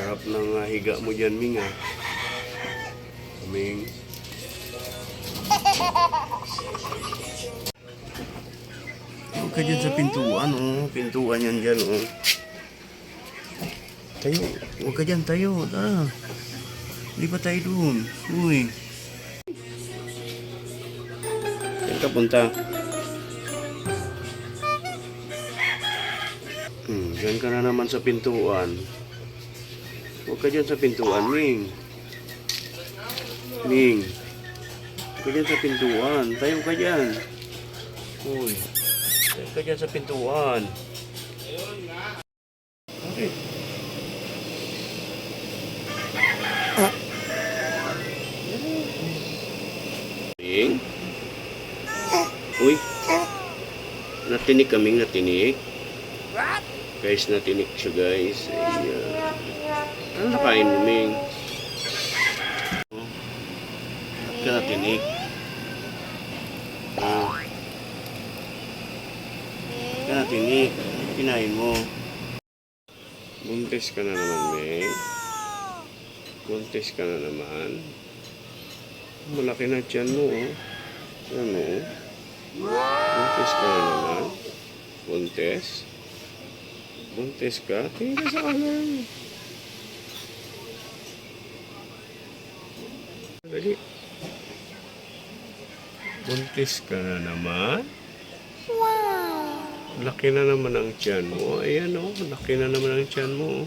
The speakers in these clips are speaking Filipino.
Sarap ng higa mo dyan, Ming, ah. Ming. Huwag ka dyan sa pintuan, oh. Pintuan yan dyan, oh. Tayo. Huwag ka dyan, tayo. Tara. Hindi pa tayo dun. Uy. Saan ka punta? Diyan ka na naman sa pintuan. Huwag ka dyan sa pintuan, Ming. Ming. Huwag ka dyan sa pintuan. Tayo ka dyan. Uy. Tayo ka dyan sa pintuan. Okay. Ming. Uy. Natinig kaming natinig. Guys, natinig siya, guys. Ayan. Ano nakain mo, Ming? Ba't ka natinig? Ba't ka natinig? Ano kinain mo? Buntis ka na naman, Ming. Buntis ka na naman. Malaki na tiyan mo, oh. Ano? Buntis ka na naman. Buntis? Buntis ka? Tingin ka sa kanan. Dali. Buntis ka na naman. Wow! Laki na naman ang tiyan mo. Ayan, oh. Laki na naman ang tiyan mo.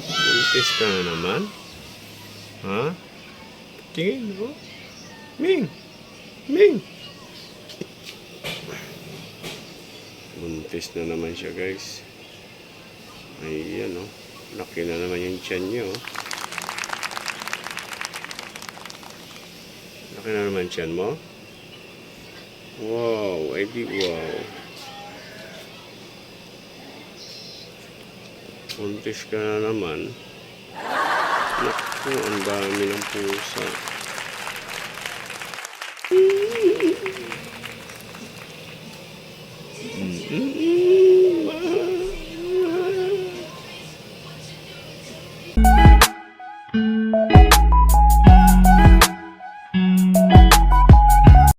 Buntis ka na naman. Ha? Tingin, oh. Ming! Ming! Buntis na naman siya, guys. Ayan, oh. Laki na naman yung tiyan niyo, oh. Laki na naman tiyan mo. Wow, ay di wow. Buntis ka na naman. Naku, ang dami ng pusa.